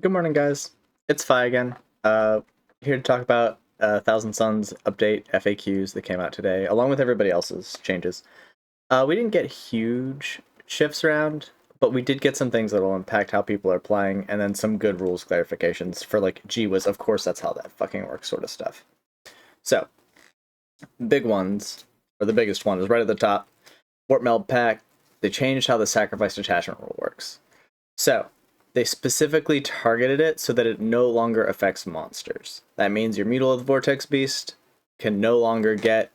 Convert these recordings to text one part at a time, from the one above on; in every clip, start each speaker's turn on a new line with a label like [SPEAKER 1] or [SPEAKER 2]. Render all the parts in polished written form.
[SPEAKER 1] Good morning, guys. It's Fi again. Here to talk about Thousand Suns update FAQs that came out today, along with everybody else's changes. We didn't get huge shifts around, but we did get some things that will impact how people are playing, and then some good rules clarifications for like gee whiz, of course that's how that fucking works sort of stuff. So, big ones, or the biggest one is right at the top. Warp Meld Pack, they changed how the sacrifice detachment rule works. So, they specifically targeted it so that it no longer affects monsters. That means your Mutilate Vortex Beast can no longer get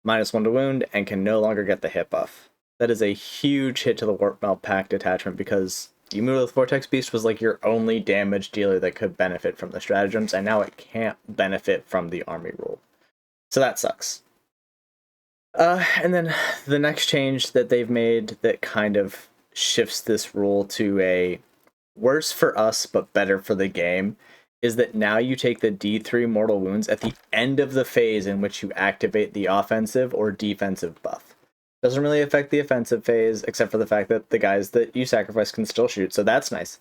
[SPEAKER 1] -1 to wound and can no longer get the hit buff. That is a huge hit to the Warp Melt Pact attachment because the Mutilate Vortex Beast was like your only damage dealer that could benefit from the stratagems, and now it can't benefit from the army rule. So that sucks. And then the next change that they've made that kind of shifts this rule to a worse for us but better for the game is that now you take the D3 mortal wounds at the end of the phase in which you activate the offensive or defensive buff. Doesn't really affect the offensive phase except for the fact that the guys that you sacrifice can still shoot, so that's nice.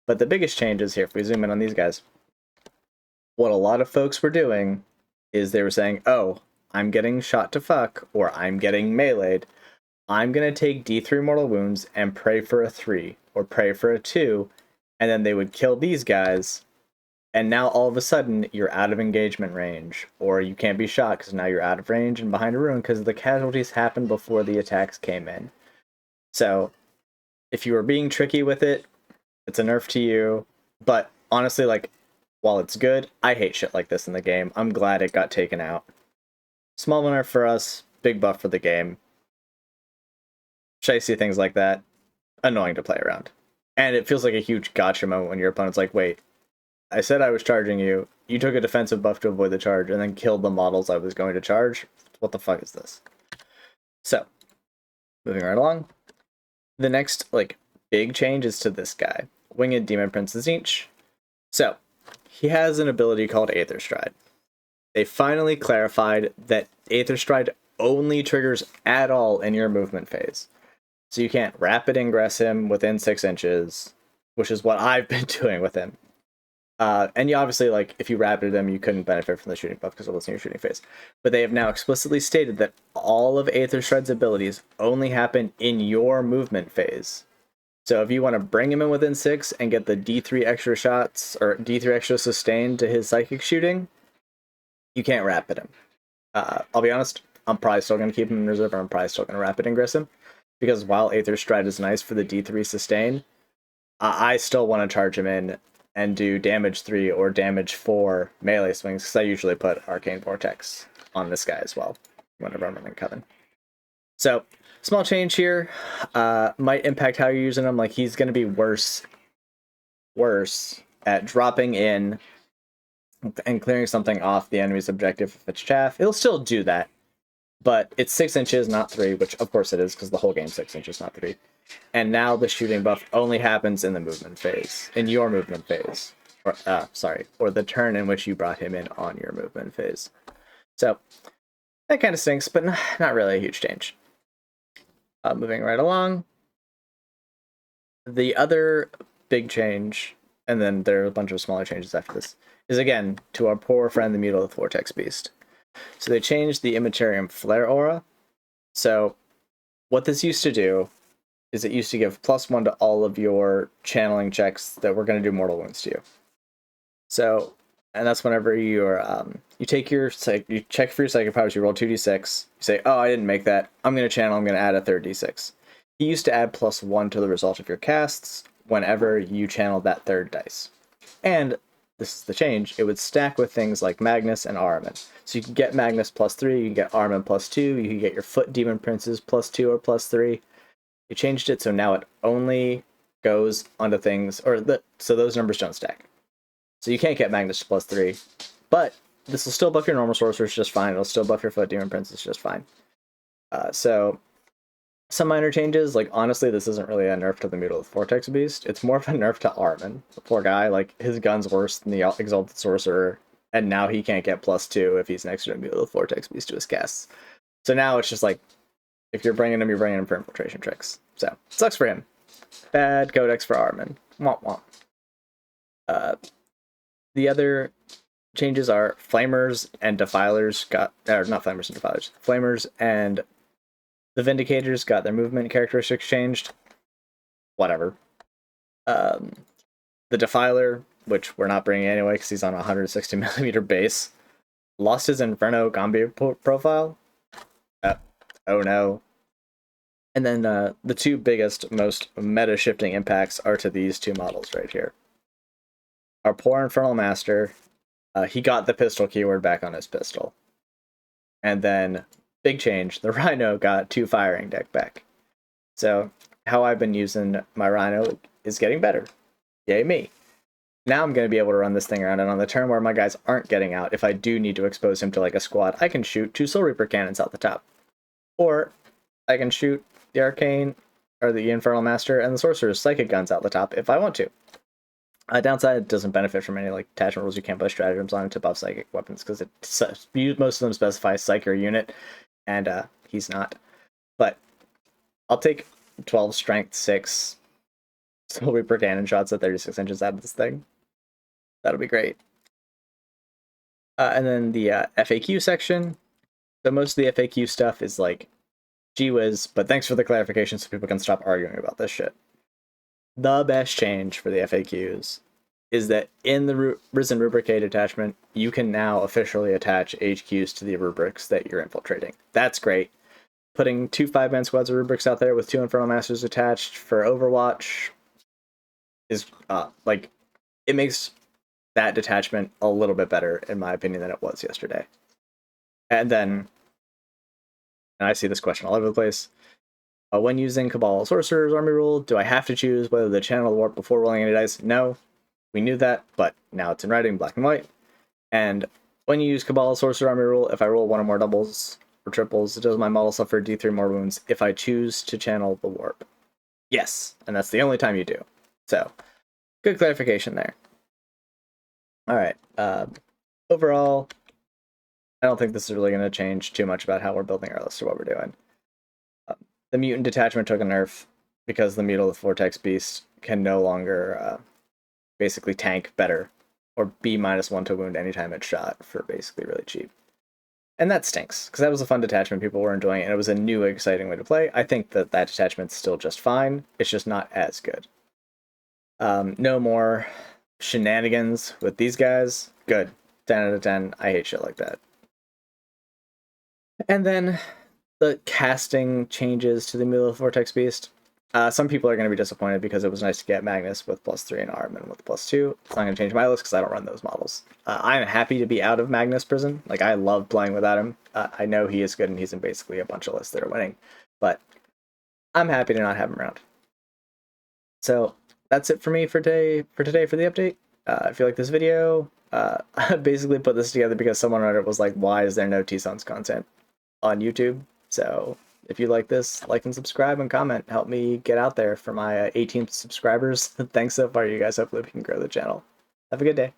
[SPEAKER 1] But the biggest change is here, if we zoom in on these guys, what a lot of folks were doing is they were saying, oh, I'm getting shot to fuck, or I'm getting meleeed. I'm going to take D3 mortal wounds and pray for a 3, or pray for a 2, and then they would kill these guys, and now all of a sudden you're out of engagement range, or you can't be shot because now you're out of range and behind a rune because the casualties happened before the attacks came in. So, if you were being tricky with it, it's a nerf to you, but honestly, like, while it's good, I hate shit like this in the game. I'm glad it got taken out. Small nerf for us, big buff for the game. Shicey things like that, annoying to play around. And it feels like a huge gotcha moment when your opponent's like, wait, I said I was charging you, you took a defensive buff to avoid the charge, and then killed the models I was going to charge? What the fuck is this? So, moving right along. The next, like, big change is to this guy, Winged Demon Prince Tzeentch. So, he has an ability called Aether Stride. They finally clarified that Aether Stride only triggers at all in your movement phase. So you can't rapid ingress him within 6 inches, which is what I've been doing with him. And you obviously, like, if you rapided him, you couldn't benefit from the shooting buff because it wasn't your shooting phase. But they have now explicitly stated that all of Aether Stride's abilities only happen in your movement phase. So if you want to bring him in within 6 and get the D3 extra shots, or D3 extra sustain to his psychic shooting, you can't rapid him. I'll be honest, I'm probably still going to keep him in reserve, or I'm probably still going to rapid ingress him. Because while Aether Stride is nice for the D3 sustain, I still want to charge him in and do damage 3 or damage 4 melee swings, because I usually put Arcane Vortex on this guy as well whenever I'm running Coven. So, small change here. Might impact how you're using him. Like, he's going to be worse at dropping in and clearing something off the enemy's objective if it's chaff. It'll still do that, but it's 6 inches, not 3, which of course it is, because the whole game's 6 inches, not 3. And now the shooting buff only happens in the movement phase, in your movement phase. Or the turn in which you brought him in on your movement phase. So, that kind of stinks, but not really a huge change. Moving right along. The other big change, and then there are a bunch of smaller changes after this, is again to our poor friend the Mutilate Vortex Beast. So they changed the Immaterium Flare Aura. So what this used to do is it used to give +1 to all of your channeling checks that were going to do mortal wounds to you. So, and that's whenever you're, you take your, you check for your psychic powers, you roll 2d6, you say, oh, I didn't make that, I'm going to channel, I'm going to add a third d6. You used to add +1 to the result of your casts whenever you channeled that third dice. And this is the change, it would stack with things like Magnus and Ahriman. So you can get Magnus +3, you can get Ahriman +2, you can get your Foot Demon Princes +2 or +3. They changed it so now it only goes onto things, so those numbers don't stack. So you can't get Magnus +3, but this will still buff your normal sorcerers just fine. It'll still buff your Foot Demon Princes just fine. So some minor changes, like honestly, this isn't really a nerf to the Mutilate Vortex Beast. It's more of a nerf to Ahriman. The poor guy, like, his gun's worse than the Exalted Sorcerer, and now he can't get +2 if he's next to a Mutilate Vortex Beast to his casts. So now it's just like, if you're bringing him, you're bringing him for infiltration tricks. So, sucks for him. Bad codex for Ahriman. Womp womp. The other changes are Flamers and Defilers got, or not Flamers and Defilers, Flamers and the Vindicators got their movement characteristics changed. Whatever. The Defiler, which we're not bringing anyway because he's on a 160 millimeter base, lost his Inferno Gambia profile. Oh no. And then the two biggest, most meta shifting impacts are to these two models right here. Our poor Infernal Master, he got the pistol keyword back on his pistol. And then, big change, the Rhino got 2 firing deck back. So, how I've been using my Rhino is getting better. Yay me. Now I'm going to be able to run this thing around, and on the turn where my guys aren't getting out, if I do need to expose him to like a squad, I can shoot 2 Soul Reaper cannons out the top. Or I can shoot the Arcane, or the Infernal Master, and the Sorcerer's Psychic Guns out the top if I want to. Downside, doesn't benefit from any like attachment rules. You can't put stratagems on to buff psychic weapons because most of them specify psych or unit, and he's not. But I'll take 12 strength 6 Soul Reaper cannon shots at 36 inches out of this thing. That'll be great. And then the FAQ section. So most of the FAQ stuff is like, gee whiz, but thanks for the clarification so people can stop arguing about this shit. The best change for the FAQs is that in the Risen Rubricate attachment, you can now officially attach HQs to the rubrics that you're infiltrating. That's great. Putting 2 5-man squads of rubrics out there with 2 Infernal Masters attached for Overwatch is, it makes that detachment a little bit better, in my opinion, than it was yesterday. And then, and I see this question all over the place, when using Cabal Sorcerer's Army rule, do I have to choose whether to channel the warp before rolling any dice? No, we knew that, but now it's in writing, black and white. And when you use Cabal Sorcerer Army rule, if I roll 1 or more doubles or triples, does my model suffer D3 more wounds if I choose to channel the warp? Yes, and that's the only time you do. So, good clarification there. Alright, overall, I don't think this is really going to change too much about how we're building our list or what we're doing. The Mutant Detachment took a nerf because the Mutalith Vortex Beast can no longer basically tank better or be -1 to wound anytime it's shot for basically really cheap. And that stinks, because that was a fun detachment, people were enjoying it, and it was a new, exciting way to play. I think that that detachment's still just fine, it's just not as good. No more shenanigans with these guys. Good. 10 out of 10. I hate shit like that. And then the casting changes to the Mutalith Vortex Beast. Some people are going to be disappointed because it was nice to get Magnus with +3 and Armin with +2. It's not going to change my list because I don't run those models. I'm happy to be out of Magnus Prison. Like, I love playing without him. I know he is good and he's in basically a bunch of lists that are winning. But I'm happy to not have him around. So that's it for me for today for the update. If you like this video, I basically put this together because someone on it was like, why is there no Tsons content on YouTube? So if you like this, like and subscribe and comment. Help me get out there for my 18 subscribers. Thanks so far, you guys. Hopefully we can grow the channel. Have a good day.